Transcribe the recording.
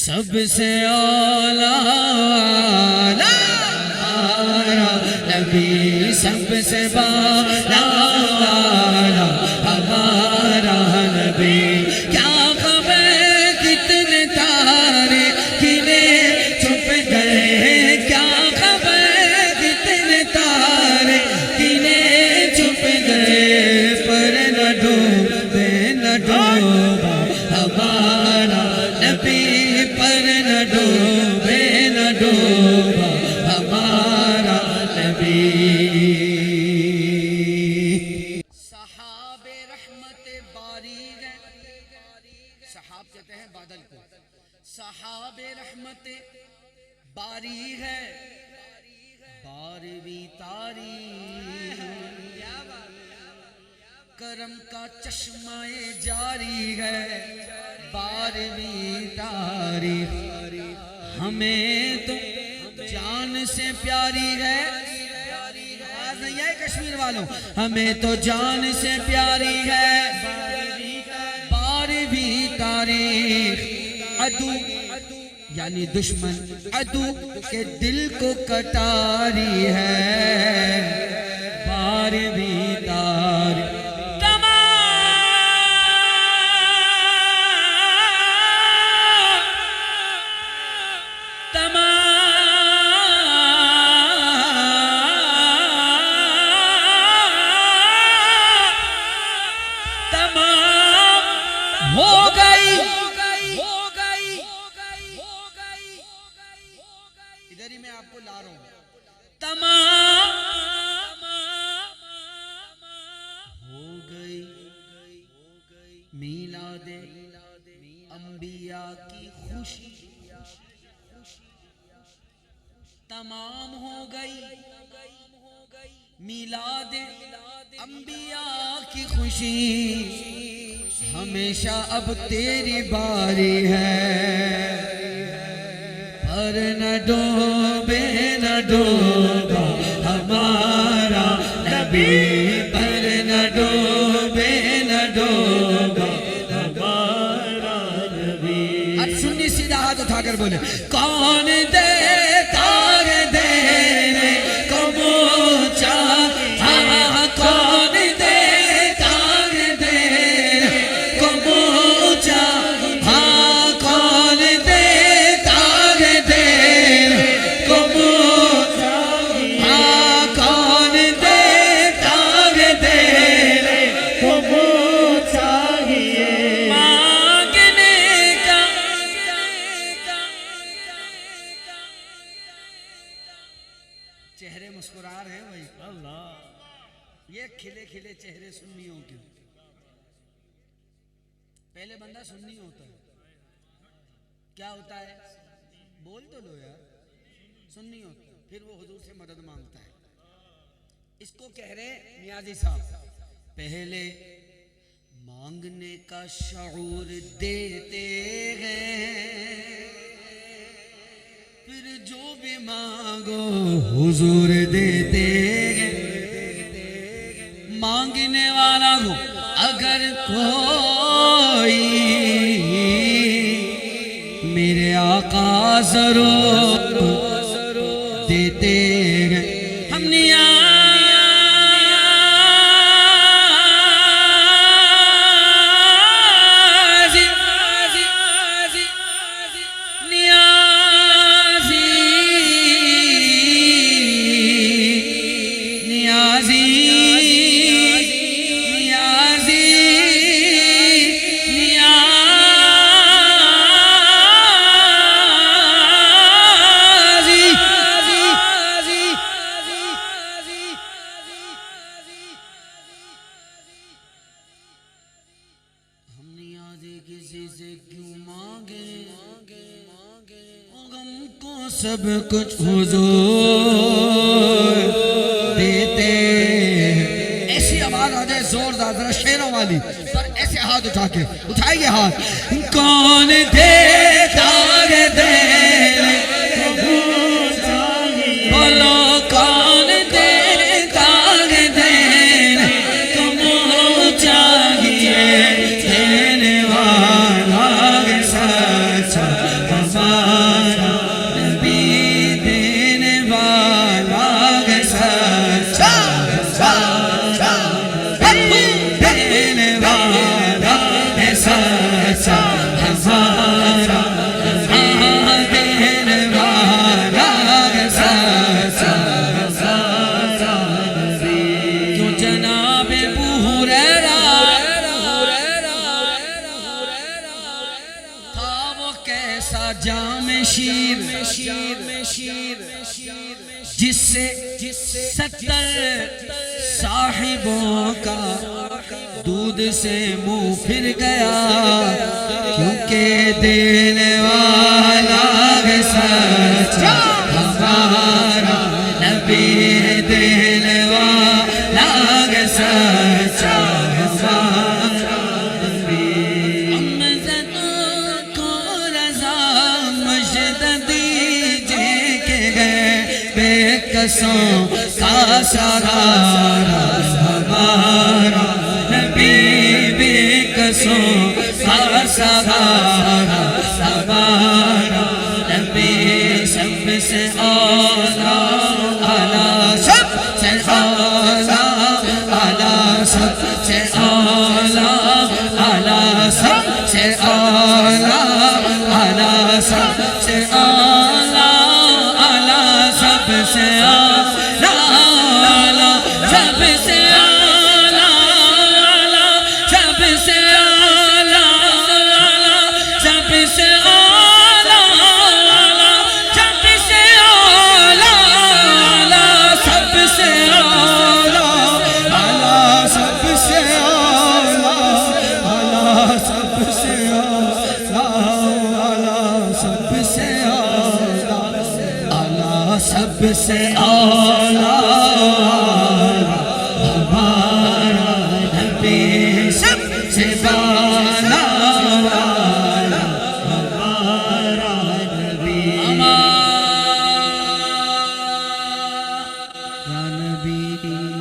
سب سے اعلیٰ ہمارا نبی، سب سے بالا ہمارا نبی. کیا خبر کتنے تارے کنے چھپ گئے، کیا خبر کتنے تارے کنے چھپ گئے، پر نہ ڈوبے نہ ڈوبا ہمارا نبی، پر نہ ڈوبے نہ ڈوبا ہمارا نبی. سحاب رحمت باری ہے، سحاب کہتے ہیں بادل کو، سحاب رحمت باری ہے، بارویں تاریخ، کرم کا چشمہ جاری ہے، بارویں تاریخ. ہمیں تو جان سے پیاری ہے، آواز نہیں ہے کشمیر والوں، ہمیں تو جان سے پیاری ہے، بارویں تاریخ. عدو یعنی دشمن، عدو کے دل کو کٹاری ہے، بارویں تاریخ. ادھر ہی میں آپ کو لا رہا ہوں. تمام ہو گئی میلاد انبیاء کی خوشی، تمام ہو گئی میلاد انبیاء کی خوشی. ہمیشہ اب تیری باری ہے، پر نہ ڈوبے نہ ڈوبا ہمارا نبی، پر نہ ڈوبے نہ ڈوبا ہمارا نبی. اب سنی سیدھا ہاتھ اٹھا کر بولے، کون دے تار دینے کو موچا، کون دے تار دینے کو موچا، کون دے تار دینے کو موچا، کون دے تار دینے کو موچا. مانگنے کا چہرے مسکرا رہے بھائی، اللہ یہ کھلے کھلے چہرے سنیوں کے. پہلے بندہ سنی ہوتا ہے، کیا ہوتا ہے بول تو لو یار، سنی ہوتا ہے، پھر وہ حضور سے مدد مانگتا ہے. اس کو کہہ رہے نیازی صاحب، پہلے مانگنے کا شعور دیتے ہیں، پھر جو بھی مانگو حضور دیتے ہیں. مانگنے والا ہو اگر کوئی، میرے آقا ضرور دیتے ہیں. ہم سب کچھ حضور دیتے ہیں. ایسی آواز آ جائے زوردار ذرا شیروں والی، پر ایسے ہاتھ اٹھا کے اٹھائیے ہاتھ. کون دیتا ہے دینے بولو، کون دیتا ہے دینے کو چاہیے، دینے والا سچا ایسا جام شیر جس سے 70 صاحبوں کا دودھ سے منہ پھر گیا، کیونکہ دینے والا ہے سچا ہمارا نبی، دینے والا ہے سچا ہمارا نبی۔ امزدوں کو رضا مجد دیجئے کہ گئے بے کسوں کا سہارا ہمارا نبی، بے کسوں کا سہارا ہمارا نبی، سب سے اعلیٰ اعلیٰ، سب سے اعلیٰ اعلیٰ، سب سے اعلیٰ اعلیٰ، سب سے اعلیٰ اعلیٰ، سب سے اعلیٰ اعلیٰ، سب سے اعلیٰ اعلیٰ، سب سے اعلیٰ اعلیٰ، سب سے اعلیٰ اعلیٰ، سب سے اعلیٰ اعلیٰ، سب سے اعلیٰ اعلیٰ، سب سے اعلیٰ اعلیٰ، سب سے اعلیٰ اعلیٰ، سب سے اعلیٰ اعلیٰ، سب سے اعلیٰ اعلیٰ، سب سے اعلیٰ ہمارا نبی، سب سے بالا والا ہمارا نبی، ہمارا نبی۔